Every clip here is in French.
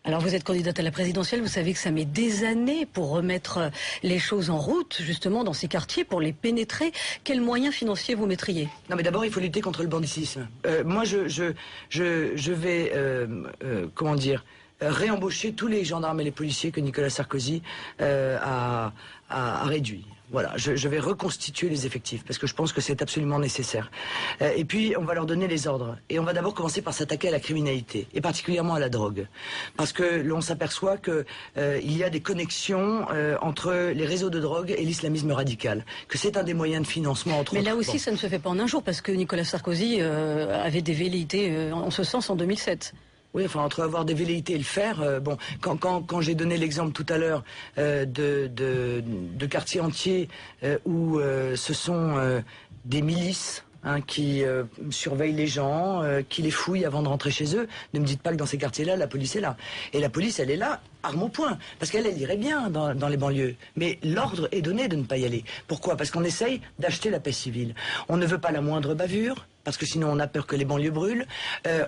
Alors vous êtes candidate à la présidentielle, vous savez que ça met des années pour remettre les choses en route, justement, dans ces quartiers, pour les pénétrer. Quels moyens financiers vous mettriez? Non, mais d'abord, il faut lutter contre le banditisme. Moi, je vais, comment dire, réembaucher tous les gendarmes et les policiers que Nicolas Sarkozy a réduits. Voilà, je vais reconstituer les effectifs parce que je pense que c'est absolument nécessaire. Et puis, on va leur donner les ordres. Et on va d'abord commencer par s'attaquer à la criminalité, et particulièrement à la drogue. Parce que l'on s'aperçoit que il y a des connexions entre les réseaux de drogue et l'islamisme radical. Que c'est un des moyens de financement, entre autres. Mais là aussi, ça ne se fait pas en un jour, parce que Nicolas Sarkozy avait des velléités en ce sens en 2007. Oui, enfin, entre avoir des velléités et le faire, bon, quand j'ai donné l'exemple tout à l'heure de quartiers entiers où ce sont des milices qui surveillent les gens, qui les fouillent avant de rentrer chez eux, ne me dites pas que dans ces quartiers-là, la police est là. Et la police, elle est là, arme au poing, parce qu'elle irait bien dans les banlieues. Mais l'ordre est donné de ne pas y aller. Pourquoi? Parce qu'on essaye d'acheter la paix civile. On ne veut pas la moindre bavure, parce que sinon on a peur que les banlieues brûlent.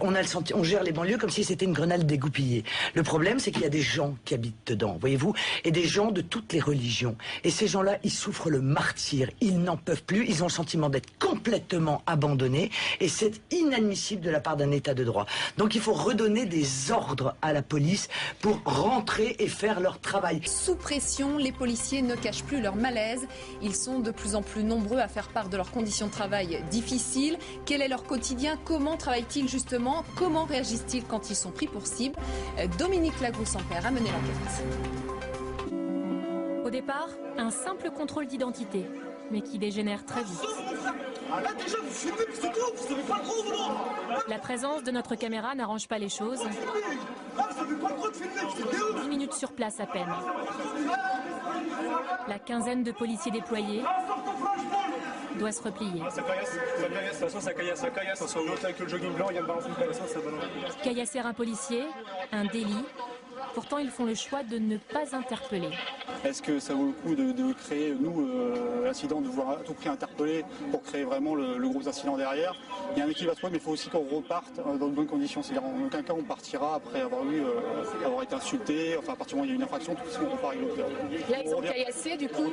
On gère les banlieues comme si c'était une grenade dégoupillée. Le problème, c'est qu'il y a des gens qui habitent dedans, voyez-vous, et des gens de toutes les religions. Et ces gens-là, ils souffrent le martyre. Ils n'en peuvent plus. Ils ont le sentiment d'être complètement abandonnés. Et c'est inadmissible de la part d'un État de droit. Donc il faut redonner des ordres à la police pour rentrer et faire leur travail. Sous pression, les policiers ne cachent plus leur malaise. Ils sont de plus en plus nombreux à faire part de leurs conditions de travail difficiles. Quel est leur quotidien? Comment travaillent-ils justement? Comment réagissent-ils quand ils sont pris pour cible? Dominique Lagroux-Sampère a mené l'enquête. Au départ, un simple contrôle d'identité, mais qui dégénère très vite. La présence de notre caméra n'arrange pas les choses. 10 minutes sur place à peine. La quinzaine de policiers déployés doit se replier. Caillasser un policier, un délit. Pourtant, ils font le choix de ne pas interpeller. Est-ce que ça vaut le coup de créer, nous, l'incident, de vouloir à tout prix interpeller pour créer vraiment le gros incident derrière? Il y a un équilibre à trouver, mais il faut aussi qu'on reparte dans de bonnes conditions. C'est-à-dire, en aucun cas, on partira après avoir été insulté. Enfin, à partir du moment où il y a une infraction, tout de suite, on part avec l'auteur. Là, ils ont caillassé, du coup...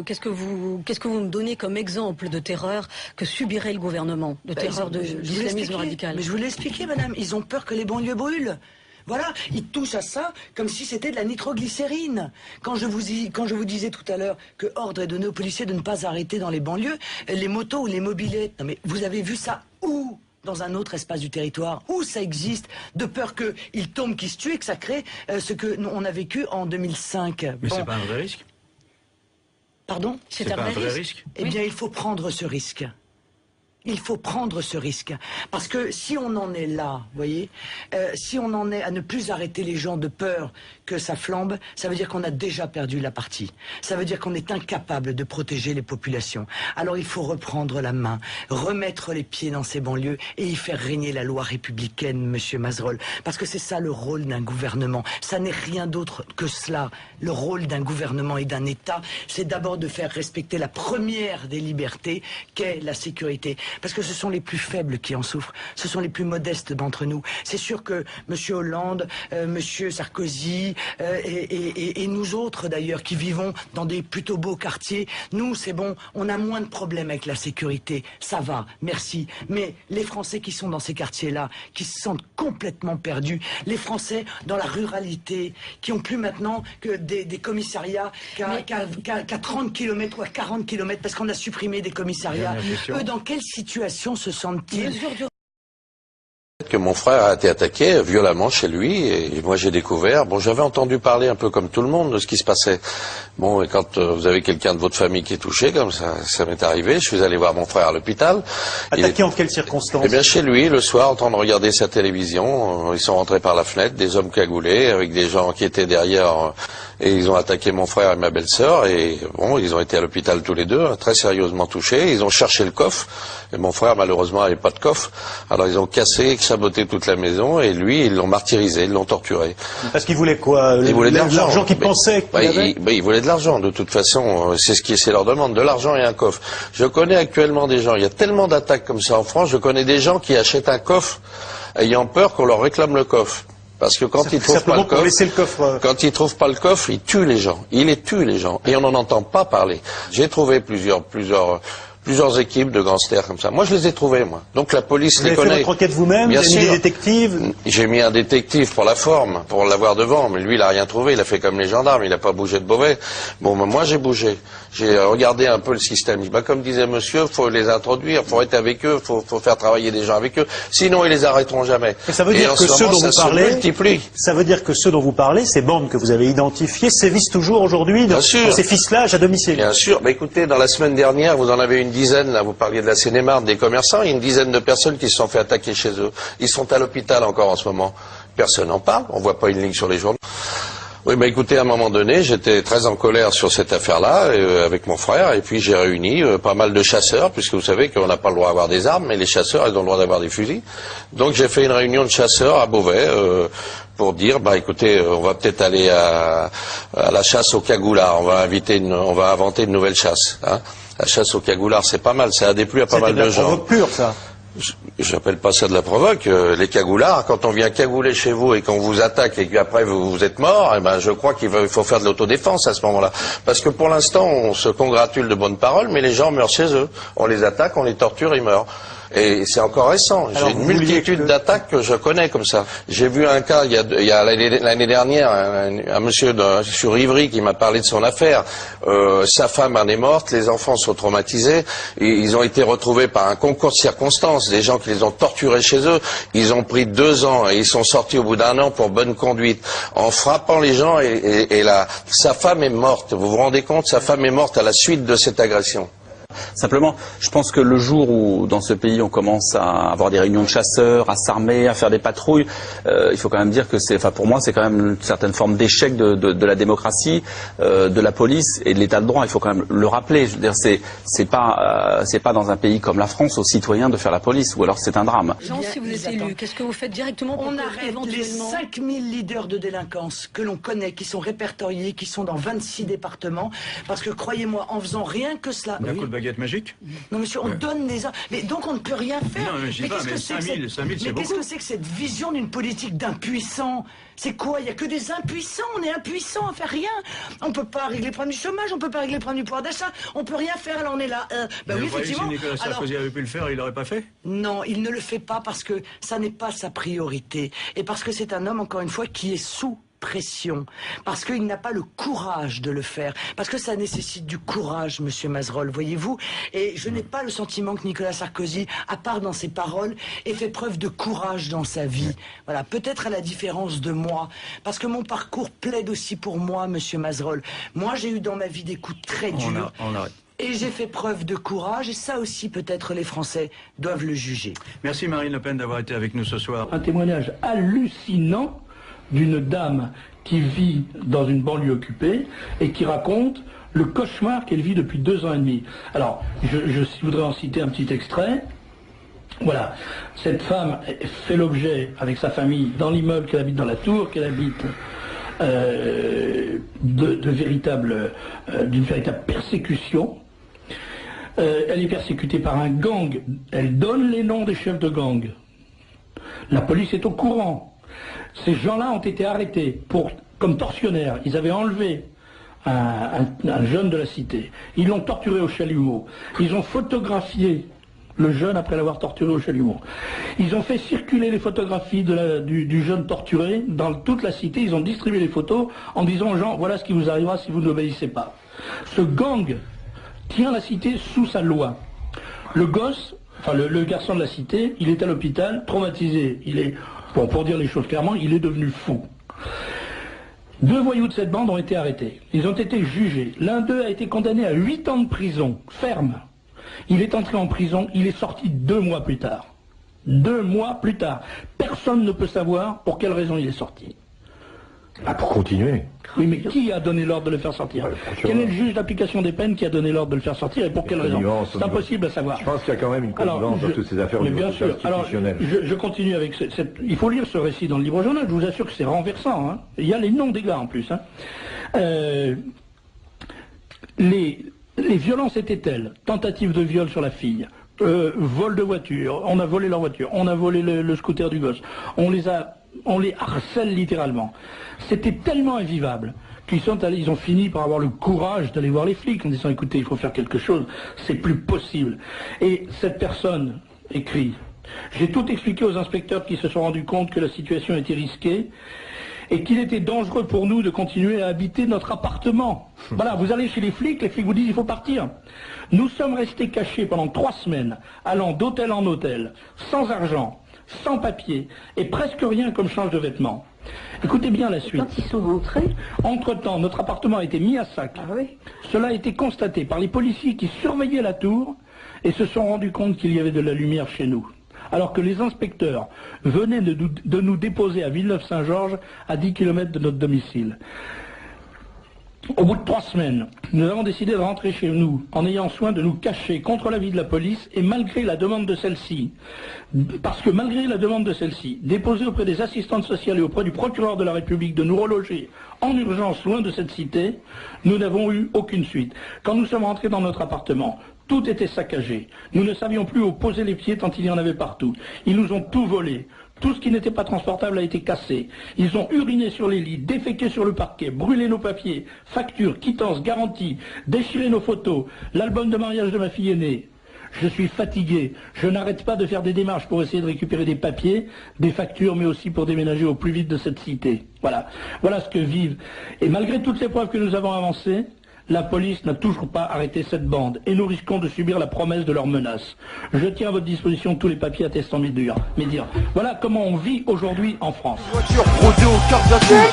Qu'est-ce que vous me donnez comme exemple de terreur que subirait le gouvernement, de terreur de l'islamisme radical? Mais je vous l'ai expliqué, madame. Ils ont peur que les banlieues brûlent. Voilà, ils touchent à ça comme si c'était de la nitroglycérine. Quand je vous disais tout à l'heure que ordre est donné aux policiers de ne pas arrêter dans les banlieues, les motos ou les mobylettes. Non mais vous avez vu ça où? Dans un autre espace du territoire, où ça existe, de peur qu'ils tombent, qu'ils se tuent et que ça crée ce que on a vécu en 2005. Mais bon. C'est pas un vrai risque? Pardon? C'est pas un vrai risque? Eh bien, il faut prendre ce risque. Il faut prendre ce risque. Parce que si on en est là, vous voyez, si on en est à ne plus arrêter les gens de peur que ça flambe, ça veut dire qu'on a déjà perdu la partie. Ça veut dire qu'on est incapable de protéger les populations. Alors il faut reprendre la main, remettre les pieds dans ces banlieues et y faire régner la loi républicaine, monsieur Mazerolle. Parce que c'est ça le rôle d'un gouvernement. Ça n'est rien d'autre que cela. Le rôle d'un gouvernement et d'un État, c'est d'abord de faire respecter la première des libertés, qu'est la sécurité. Parce que ce sont les plus faibles qui en souffrent. Ce sont les plus modestes d'entre nous. C'est sûr que M. Hollande, M. Sarkozy et nous autres d'ailleurs qui vivons dans des plutôt beaux quartiers, nous c'est bon, on a moins de problèmes avec la sécurité. Ça va, merci. Mais les Français qui sont dans ces quartiers-là, qui se sentent complètement perdus, les Français dans la ruralité, qui ont plus maintenant que des commissariats qu'à 30 km ou à 40 km parce qu'on a supprimé des commissariats. Eux, dans quelle situation se sentent-ils? Que mon frère a été attaqué violemment chez lui et moi j'ai découvert, bon j'avais entendu parler un peu comme tout le monde de ce qui se passait. Bon et quand vous avez quelqu'un de votre famille qui est touché comme ça m'est arrivé, je suis allé voir mon frère à l'hôpital. Attaqué en quelles circonstances? Eh bien chez lui, le soir, en train de regarder sa télévision, ils sont rentrés par la fenêtre, des hommes cagoulés avec des gens qui étaient derrière et ils ont attaqué mon frère et ma belle-sœur et bon ils ont été à l'hôpital tous les deux, très sérieusement touchés. Ils ont cherché le coffre et mon frère malheureusement n'avait pas de coffre. Alors ils ont cassé, saboté toute la maison et lui ils l'ont martyrisé, ils l'ont torturé. Parce qu'il voulait quoi? Il voulait de l'argent qu'il pensait qu'il avait. Il voulait de l'argent de toute façon, c'est leur demande, de l'argent et un coffre. Je connais actuellement des gens, il y a tellement d'attaques comme ça en France, je connais des gens qui achètent un coffre ayant peur qu'on leur réclame le coffre. Parce que quand ils trouvent pas le coffre, quand ils trouvent pas le coffre, ils tuent les gens. Ils les tuent, les gens. Et on n'en entend pas parler. J'ai trouvé plusieurs équipes de gangsters comme ça. Moi, je les ai trouvés, moi. Donc la police les connaît. Vous avez fait votre enquête vous-même? Vous avez mis des détectives? J'ai mis un détective pour la forme, pour l'avoir devant, mais lui, il a rien trouvé. Il a fait comme les gendarmes, il a pas bougé de Beauvais. Bon, mais moi, j'ai bougé. J'ai regardé un peu le système. Comme disait monsieur, faut les introduire, faut être avec eux, faut faire travailler des gens avec eux. Sinon, ils les arrêteront jamais. Mais ça veut dire que ceux dont vous parlez, ça veut dire que ceux dont vous parlez, ces bandes que vous avez identifiées, sévissent toujours aujourd'hui dans ces ficelage à domicile. Bien sûr. Mais écoutez, dans la semaine dernière, vous en avez une dizaine, là, vous parliez de la Seine-et-Marne, des commerçants, il y a une dizaine de personnes qui se sont fait attaquer chez eux. Ils sont à l'hôpital encore en ce moment. Personne n'en parle, on voit pas une ligne sur les journaux. Oui, mais écoutez, à un moment donné, j'étais très en colère sur cette affaire-là, avec mon frère, et puis j'ai réuni pas mal de chasseurs, puisque vous savez qu'on n'a pas le droit d'avoir des armes, mais les chasseurs, ils ont le droit d'avoir des fusils. Donc j'ai fait une réunion de chasseurs à Beauvais, pour dire, écoutez, on va peut-être aller à la chasse au cagoulard, on va inventer une nouvelle chasse, hein. La chasse au cagoulard, c'est pas mal, ça a déplu à pas mal de gens. C'est de la provoque pure, ça. J'appelle pas ça de la provoque. Les cagoulards, quand on vient cagouler chez vous et qu'on vous attaque et qu'après vous êtes mort, je crois qu'il faut faire de l'autodéfense à ce moment-là. Parce que pour l'instant, on se congratule de bonnes paroles, mais les gens meurent chez eux. On les attaque, on les torture, ils meurent. Et c'est encore récent. J'ai une multitude d'attaques que je connais comme ça. J'ai vu un cas il y a l'année dernière, un monsieur sur Ivry qui m'a parlé de son affaire. Sa femme en est morte, les enfants sont traumatisés. Et ils ont été retrouvés par un concours de circonstances, des gens qui les ont torturés chez eux. Ils ont pris 2 ans et ils sont sortis au bout d'1 an pour bonne conduite, en frappant les gens. Et sa femme est morte. Vous vous rendez compte, sa femme est morte à la suite de cette agression. Simplement, je pense que le jour où, dans ce pays, on commence à avoir des réunions de chasseurs, à s'armer, à faire des patrouilles, il faut quand même dire que pour moi, c'est quand même une certaine forme d'échec de la démocratie, de la police et de l'état de droit. Il faut quand même le rappeler. Je veux dire, c'est pas dans un pays comme la France aux citoyens de faire la police, ou alors c'est un drame. Jean, si vous êtes élu, qu'est-ce que vous faites directement pour On arrête les 5000 leaders de délinquance que l'on connaît, qui sont répertoriés, qui sont dans 26 départements, parce que croyez-moi, en faisant rien que cela... Baguette magique? Non, monsieur, on donne des armes. Mais donc on ne peut rien faire. Non, mais qu'est-ce que c'est que cette vision d'une politique d'impuissants? C'est quoi? Il n'y a que des impuissants. On est impuissants à faire rien. On ne peut pas régler le problème du chômage, on ne peut pas régler le problème du pouvoir d'achat, on ne peut rien faire, alors on est là. Oui, effectivement. Si Nicolas Sarkozy avait pu le faire, il l'aurait pas fait? Non, il ne le fait pas parce que ça n'est pas sa priorité. Et parce que c'est un homme, encore une fois, qui est sous pression, parce qu'il n'a pas le courage de le faire, parce que ça nécessite du courage, monsieur Mazerolle, voyez-vous, et je n'ai pas le sentiment que Nicolas Sarkozy, à part dans ses paroles, ait fait preuve de courage dans sa vie. Voilà, peut-être à la différence de moi, parce que mon parcours plaide aussi pour moi, monsieur Mazerolle. Moi, j'ai eu dans ma vie des coups très durs. Et j'ai fait preuve de courage, et ça aussi, peut-être, les Français doivent le juger. Merci Marine Le Pen d'avoir été avec nous ce soir. Un témoignage hallucinant d'une dame qui vit dans une banlieue occupée et qui raconte le cauchemar qu'elle vit depuis 2 ans et demi. Alors, je voudrais en citer un petit extrait. Voilà, cette femme fait l'objet, avec sa famille, dans l'immeuble qu'elle habite, dans la tour qu'elle habite, d'une véritable persécution. Elle est persécutée par un gang. Elle donne les noms des chefs de gang. La police est au courant. Ces gens-là ont été arrêtés comme tortionnaires. Ils avaient enlevé un jeune de la cité. Ils l'ont torturé au chalumeau. Ils ont photographié le jeune après l'avoir torturé au chalumeau. Ils ont fait circuler les photographies du jeune torturé dans toute la cité. Ils ont distribué les photos en disant aux gens, voilà ce qui vous arrivera si vous n'obéissez pas. Ce gang tient la cité sous sa loi. Le gosse, le garçon de la cité, il est à l'hôpital, traumatisé. Bon, pour dire les choses clairement, il est devenu fou. 2 voyous de cette bande ont été arrêtés. Ils ont été jugés. L'un d'eux a été condamné à 8 ans de prison, ferme. Il est entré en prison, il est sorti 2 mois plus tard. 2 mois plus tard. Personne ne peut savoir pour quelle raison il est sorti. Pour continuer. Oui, mais qui a donné l'ordre de le faire sortir? Quel est le juge d'application des peines qui a donné l'ordre de le faire sortir et pour quelle raison? C'est impossible à savoir. Je pense qu'il y a quand même une connivence dans toutes ces affaires institutionnelles. Alors, je continue avec il faut lire ce récit dans le livre journal, je vous assure que c'est renversant. Hein. Il y a les noms des gars en plus. Hein. Les violences étaient telles, tentative de viol sur la fille, vol de voiture, on a volé leur voiture, on a volé le scooter du gosse, on les a on les harcèle littéralement. C'était tellement invivable qu'ils ont fini par avoir le courage d'aller voir les flics en disant écoutez, il faut faire quelque chose, c'est plus possible. Et cette personne écrit: j'ai tout expliqué aux inspecteurs qui se sont rendus compte que la situation était risquée et qu'il était dangereux pour nous de continuer à habiter notre appartement. Voilà, vous allez chez les flics vous disent il faut partir. Nous sommes restés cachés pendant 3 semaines, allant d'hôtel en hôtel, sans argent, sans papier, et presque rien comme change de vêtements. Écoutez bien la suite. Quand ils sont rentrés, entre-temps, notre appartement a été mis à sac. Ah oui. Cela a été constaté par les policiers qui surveillaient la tour et se sont rendus compte qu'il y avait de la lumière chez nous. Alors que les inspecteurs venaient de nous déposer à Villeneuve-Saint-Georges, à 10 km de notre domicile. Au bout de 3 semaines, nous avons décidé de rentrer chez nous en ayant soin de nous cacher contre l'avis de la police et malgré la demande de celle-ci, parce que malgré la demande de celle-ci, déposée auprès des assistantes sociales et auprès du procureur de la République de nous reloger en urgence loin de cette cité, nous n'avons eu aucune suite. Quand nous sommes rentrés dans notre appartement, tout était saccagé. Nous ne savions plus où poser les pieds tant il y en avait partout. Ils nous ont tout volé. Tout ce qui n'était pas transportable a été cassé. Ils ont uriné sur les lits, déféqué sur le parquet, brûlé nos papiers, factures, quittances, garanties, déchiré nos photos, l'album de mariage de ma fille aînée. Je suis fatigué. Je n'arrête pas de faire des démarches pour essayer de récupérer des papiers, des factures, mais aussi pour déménager au plus vite de cette cité. Voilà. Voilà ce que vivent. Et malgré toutes les preuves que nous avons avancées, la police n'a toujours pas arrêté cette bande et nous risquons de subir la promesse de leurs menaces. Je tiens à votre disposition tous les papiers attestant mes dires. Voilà comment on vit aujourd'hui en France. Voiture brodée au cœur de la ville.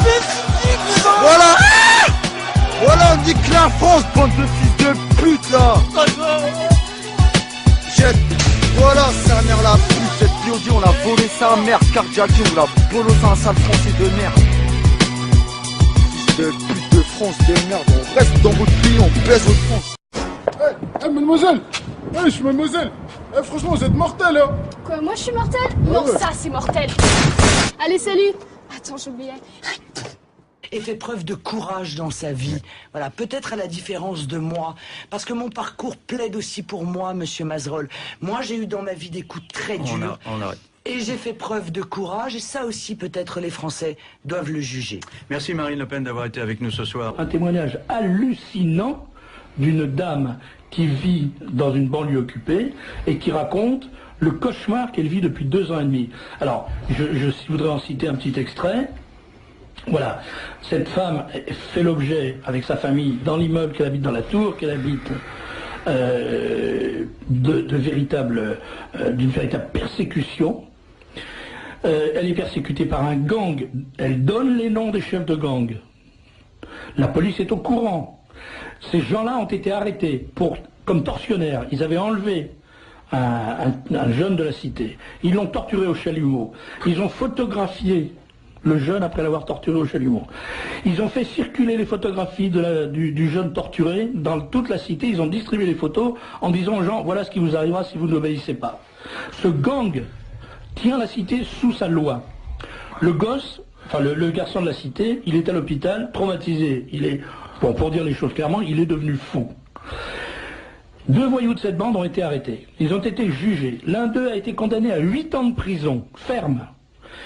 Voilà. Voilà, on dit que la France, bande de fils de pute là. Voilà, sa mère la pute, cette biodie, on l'a volé sa mère, cardiaque, on l'a volé un sale français de merde. Fils de pute de France, de merde, on reste dans votre pays, on baise votre France. Mademoiselle, je suis mademoiselle. Franchement, vous êtes mortel, hein. Quoi, moi je suis mortel? Non, ouais. Ça c'est mortel. Allez, salut. Attends, j'oubliais. Et fait preuve de courage dans sa vie. Voilà, peut-être à la différence de moi, parce que mon parcours plaide aussi pour moi, monsieur Mazerolle. Moi, j'ai eu dans ma vie des coups très durs. Et j'ai fait preuve de courage, et ça aussi, peut-être, les Français doivent le juger. Merci Marine Le Pen d'avoir été avec nous ce soir. Un témoignage hallucinant d'une dame qui vit dans une banlieue occupée et qui raconte le cauchemar qu'elle vit depuis 2 ans et demi. Alors, je voudrais en citer un petit extrait. Voilà, cette femme fait l'objet, avec sa famille, dans l'immeuble qu'elle habite dans la tour, qu'elle habite, d'une véritable persécution. Elle est persécutée par un gang. Elle donne les noms des chefs de gang. La police est au courant. Ces gens-là ont été arrêtés comme tortionnaires. Ils avaient enlevé un jeune de la cité. Ils l'ont torturé au chalumeau. Ils ont photographié le jeune après l'avoir torturé au chalumeau. Ils ont fait circuler les photographies du jeune torturé dans toute la cité. Ils ont distribué les photos en disant aux gens, voilà ce qui vous arrivera si vous n'obéissez pas. Ce gang tient la cité sous sa loi. Le gosse, enfin le garçon de la cité, il est à l'hôpital, traumatisé. Il est, bon, pour dire les choses clairement, il est devenu fou. 2 voyous de cette bande ont été arrêtés. Ils ont été jugés. L'un d'eux a été condamné à 8 ans de prison, ferme.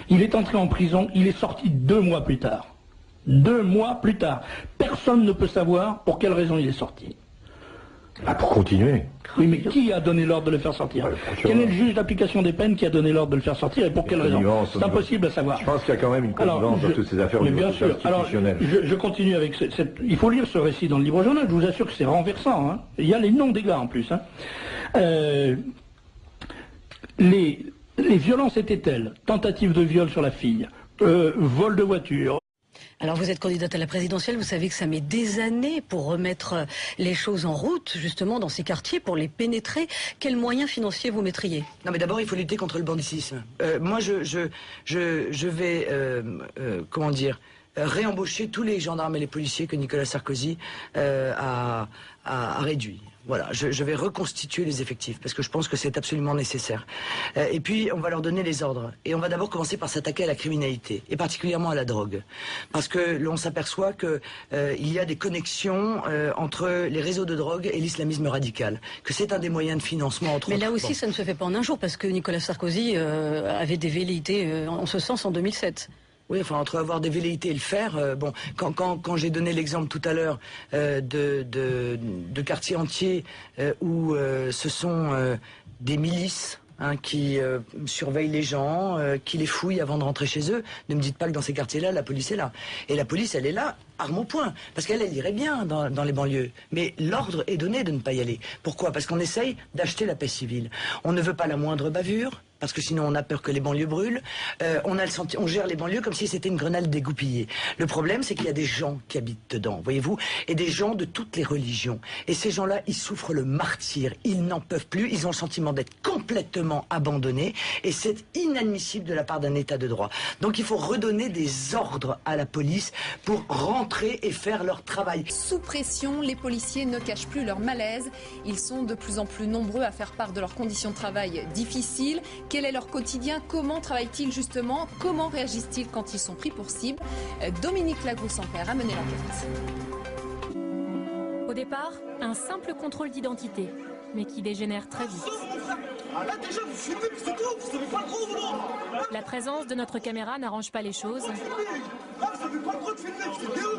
Il est entré en prison, il est sorti 2 mois plus tard. 2 mois plus tard. Personne ne peut savoir pour quelle raison il est sorti. Ah, pour continuer. Oui, mais qui a donné l'ordre de le faire sortir? Quel est le juge d'application des peines qui a donné l'ordre de le faire sortir et pour quelle raison? C'est impossible à savoir. Je pense qu'il y a quand même une connivence dans toutes ces affaires mais bien sûr. Alors, je continue avec il faut lire ce récit dans le livre journal, je vous assure que c'est renversant. Hein. Il y a les noms des gars en plus. Hein. Les violences étaient telles, tentative de viol sur la fille, vol de voiture. Alors vous êtes candidate à la présidentielle, vous savez que ça met des années pour remettre les choses en route, justement dans ces quartiers, pour les pénétrer. Quels moyens financiers vous mettriez? Non mais d'abord il faut lutter contre le banditisme. Moi je vais, comment dire, réembaucher tous les gendarmes et les policiers que Nicolas Sarkozy a réduits. Voilà, je vais reconstituer les effectifs parce que je pense que c'est absolument nécessaire. Et puis, on va leur donner les ordres. Et on va d'abord commencer par s'attaquer à la criminalité, et particulièrement à la drogue. Parce que l'on s'aperçoit que il y a des connexions entre les réseaux de drogue et l'islamisme radical. Que c'est un des moyens de financement entre autres. Mais là aussi, ça ne se fait pas en un jour parce que Nicolas Sarkozy avait des velléités en ce sens en 2007. Oui, enfin, entre avoir des velléités et le faire, bon, quand j'ai donné l'exemple tout à l'heure de quartiers entiers où ce sont des milices qui surveillent les gens, qui les fouillent avant de rentrer chez eux, ne me dites pas que dans ces quartiers-là, la police est là. Et la police, elle est là, arme au poing, parce qu'elle irait bien dans les banlieues. Mais l'ordre est donné de ne pas y aller. Pourquoi? Parce qu'on essaye d'acheter la paix civile. On ne veut pas la moindre bavure, parce que sinon on a peur que les banlieues brûlent. On gère les banlieues comme si c'était une grenade dégoupillée. Le problème, c'est qu'il y a des gens qui habitent dedans, voyez-vous, et des gens de toutes les religions. Et ces gens-là, ils souffrent le martyre. Ils n'en peuvent plus. Ils ont le sentiment d'être complètement abandonnés. Et c'est inadmissible de la part d'un État de droit. Donc il faut redonner des ordres à la police pour rentrer et faire leur travail. Sous pression, les policiers ne cachent plus leur malaise. Ils sont de plus en plus nombreux à faire part de leurs conditions de travail difficiles. Quel est leur quotidien? Comment travaillent-ils justement? Comment réagissent-ils quand ils sont pris pour cible? Dominique Lagroux-Sampère a mené l'enquête. Au départ, un simple contrôle d'identité, mais qui dégénère très vite. La présence de notre caméra n'arrange pas les choses.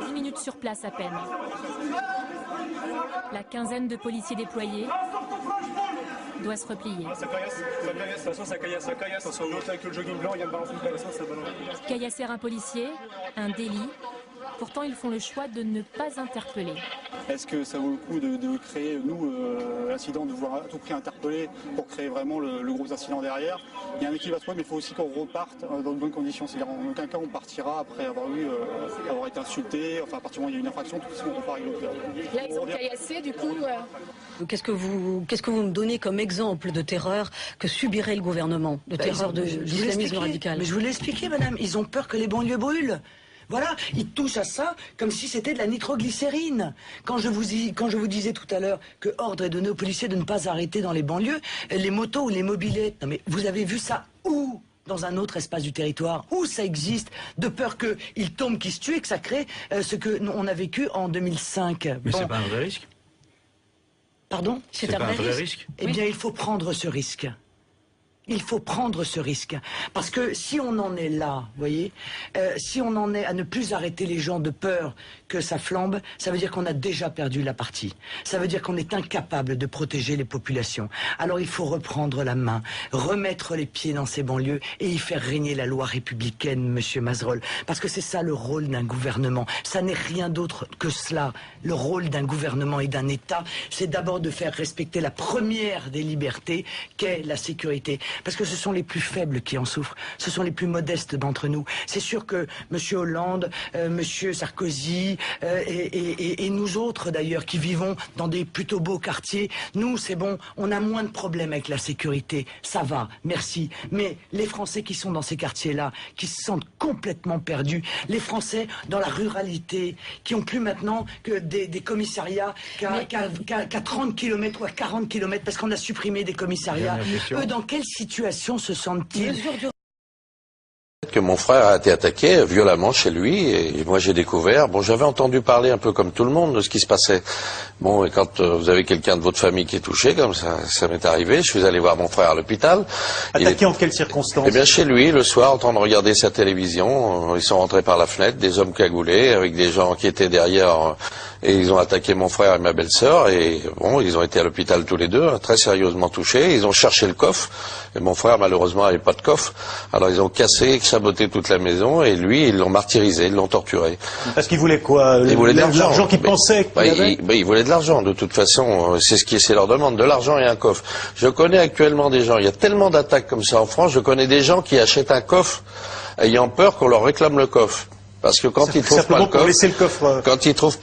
10 minutes sur place à peine. La quinzaine de policiers déployés doit se replier. Caillasser un policier, un délit. Pourtant, ils font le choix de ne pas interpeller. Est-ce que ça vaut le coup de créer, nous, l'incident, de vouloir à tout prix interpeller pour créer vraiment le gros incident derrière? Il y a un équilibre à trouver, mais il faut aussi qu'on reparte dans de bonnes conditions. C'est-à-dire, en aucun cas, on partira après avoir été insulté. Enfin, à partir du moment où il y a une infraction, tout de suite, on repart avec l'auteur. Là, ils ont caillassé, du coup. Qu'est-ce que vous me donnez comme exemple de terreur que subirait le gouvernement, de terreur d'islamisme radical? Mais je vous l'ai expliqué, madame. Ils ont peur que les banlieues brûlent. Voilà, ils touchent à ça comme si c'était de la nitroglycérine. Quand je vous disais tout à l'heure que ordre est donné aux policiers de ne pas arrêter dans les banlieues, les motos ou les mobylettes. Non mais vous avez vu ça où? Dans un autre espace du territoire, où ça existe, de peur qu'ils tombent, qu'ils se tuent et que ça crée ce qu'on a vécu en 2005. Mais bon. C'est pas un vrai risque? Pardon? C'est pas un vrai risque? Eh bien, il faut prendre ce risque. Il faut prendre ce risque. Parce que si on en est là, vous voyez, si on en est à ne plus arrêter les gens de peur que ça flambe, ça veut dire qu'on a déjà perdu la partie. Ça veut dire qu'on est incapable de protéger les populations. Alors il faut reprendre la main, remettre les pieds dans ces banlieues et y faire régner la loi républicaine, monsieur Mazerolle. Parce que c'est ça le rôle d'un gouvernement. Ça n'est rien d'autre que cela. Le rôle d'un gouvernement et d'un État, c'est d'abord de faire respecter la première des libertés, qu'est la sécurité. Parce que ce sont les plus faibles qui en souffrent. Ce sont les plus modestes d'entre nous. C'est sûr que M. Hollande, M. Sarkozy et nous autres d'ailleurs qui vivons dans des plutôt beaux quartiers, nous c'est bon, on a moins de problèmes avec la sécurité. Ça va, merci. Mais les Français qui sont dans ces quartiers-là, qui se sentent complètement perdus, les Français dans la ruralité, qui ont plus maintenant que des commissariats qu'à 30 km ou à 40 km parce qu'on a supprimé des commissariats. Eux, dans quelle situation se sentent-ils? Que mon frère a été attaqué violemment chez lui et moi j'ai découvert, bon j'avais entendu parler un peu comme tout le monde de ce qui se passait. Bon et quand vous avez quelqu'un de votre famille qui est touché comme ça m'est arrivé, je suis allé voir mon frère à l'hôpital. Attaqué en quelles circonstances? Eh bien chez lui, le soir, en train de regarder sa télévision, ils sont rentrés par la fenêtre, des hommes cagoulés avec des gens qui étaient derrière et ils ont attaqué mon frère et ma belle-sœur et bon ils ont été à l'hôpital tous les deux, très sérieusement touchés. Ils ont cherché le coffre et mon frère malheureusement n'avait pas de coffre. Alors ils ont cassé, saboté toute la maison et lui ils l'ont martyrisé, ils l'ont torturé. Parce qu'il voulait quoi? Il voulait de l'argent qu'il pensait qu'il avait. Il voulait de l'argent de toute façon, c'est leur demande, de l'argent et un coffre. Je connais actuellement des gens, il y a tellement d'attaques comme ça en France, je connais des gens qui achètent un coffre ayant peur qu'on leur réclame le coffre. Parce que quand ils trouvent pas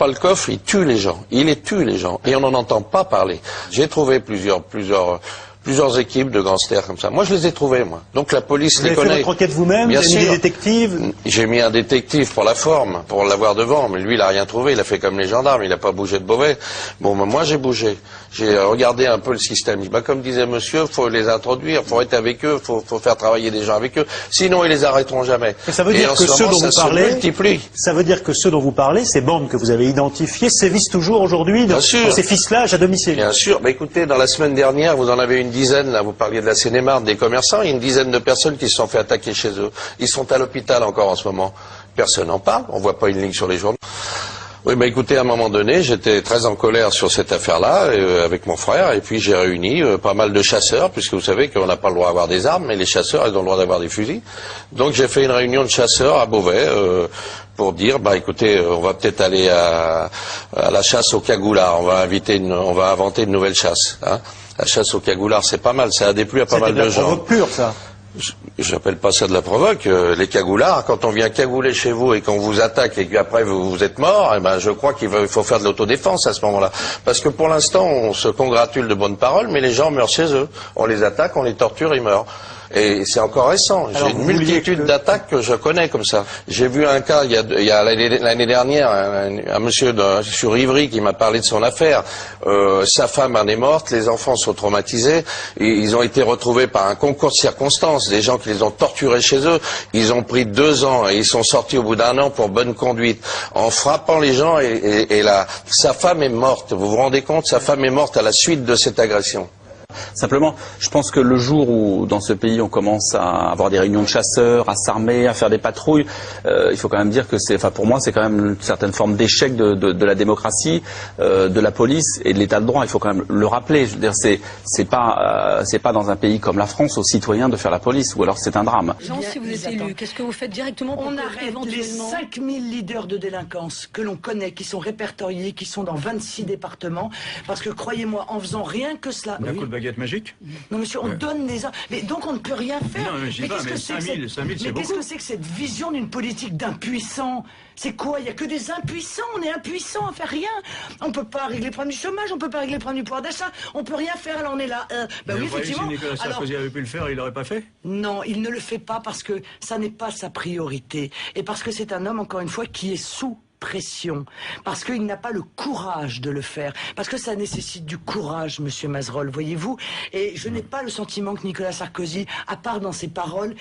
le coffre, ils tuent les gens. Ils les tuent les gens. Et on n'en entend pas parler. J'ai trouvé plusieurs plusieurs équipes de gangsters comme ça. Moi, je les ai trouvés, moi. Donc la police les connaît. Vous avez fait votre enquête vous-même? Vous avez mis des détectives? J'ai mis un détective pour la forme, pour l'avoir devant, mais lui, il a rien trouvé. Il a fait comme les gendarmes, il n'a pas bougé de Beauvais. Bon, moi, j'ai bougé. J'ai regardé un peu le système. Comme disait monsieur, faut les introduire, faut être avec eux, faut faire travailler des gens avec eux. Sinon, ils les arrêteront jamais. Mais ça veut dire que ceux dont vous parlez, ça veut dire que ceux dont vous parlez, ces bandes que vous avez identifiées, sévissent toujours aujourd'hui dans ces ficelage à domicile. Bien sûr. Mais écoutez, dans la semaine dernière, vous en avez une dizaine, là, vous parliez de la Seine-et-Marne, des commerçants, il y a une dizaine de personnes qui se sont fait attaquer chez eux. Ils sont à l'hôpital encore en ce moment. Personne n'en parle, on voit pas une ligne sur les journaux. Oui, écoutez, à un moment donné, j'étais très en colère sur cette affaire-là, avec mon frère, et puis j'ai réuni pas mal de chasseurs, puisque vous savez qu'on n'a pas le droit d'avoir des armes, mais les chasseurs, ils ont le droit d'avoir des fusils. Donc j'ai fait une réunion de chasseurs à Beauvais, pour dire, écoutez, on va peut-être aller à la chasse au cagoulard, on va inventer une nouvelle chasse, hein. La chasse au cagoulard, c'est pas mal, ça a déplu à pas mal de gens. C'est de la provoque pure, ça. J'appelle pas ça de la provoque. Les cagoulards, quand on vient cagouler chez vous et qu'on vous attaque et qu'après vous êtes mort, je crois qu'il faut faire de l'autodéfense à ce moment-là. Parce que pour l'instant, on se congratule de bonnes paroles, mais les gens meurent chez eux. On les attaque, on les torture, ils meurent. Et c'est encore récent. J'ai une multitude d'attaques que je connais comme ça. J'ai vu un cas, il y a l'année dernière, un monsieur sur Ivry qui m'a parlé de son affaire. Sa femme en est morte, les enfants sont traumatisés. Et ils ont été retrouvés par un concours de circonstances, des gens qui les ont torturés chez eux. Ils ont pris 2 ans et ils sont sortis au bout d'1 an pour bonne conduite. En frappant les gens sa femme est morte. Vous vous rendez compte? Sa femme est morte à la suite de cette agression. Simplement, je pense que le jour où, dans ce pays, on commence à avoir des réunions de chasseurs, à s'armer, à faire des patrouilles, il faut quand même dire que pour moi, c'est quand même une certaine forme d'échec de la démocratie, de la police et de l'état de droit. Il faut quand même le rappeler. Je veux dire, c'est pas dans un pays comme la France aux citoyens de faire la police, ou alors c'est un drame. Jean, si vous êtes élu, qu'est-ce que vous faites directement pour On arrête les 5000 leaders de délinquance que l'on connaît, qui sont répertoriés, qui sont dans 26 départements, parce que croyez-moi, en faisant rien que cela... D'un coup de baguette magique? Non, monsieur, on donne les... Mais donc on ne peut rien faire. Non, mais qu'est-ce que c'est que cette vision d'une politique d'impuissants? C'est quoi? Il n'y a que des impuissants. On est impuissants à faire rien. On ne peut pas régler le problème du chômage, on ne peut pas régler le problème du pouvoir d'achat, on ne peut rien faire, alors on est là. Oui, effectivement. Si Nicolas Sarkozy avait pu le faire, il l'aurait pas fait? Non, il ne le fait pas parce que ça n'est pas sa priorité. Et parce que c'est un homme, encore une fois, qui est sous pression, parce qu'il n'a pas le courage de le faire, parce que ça nécessite du courage, monsieur Mazerolle, voyez-vous, et je n'ai pas le sentiment que Nicolas Sarkozy, à part dans ses paroles,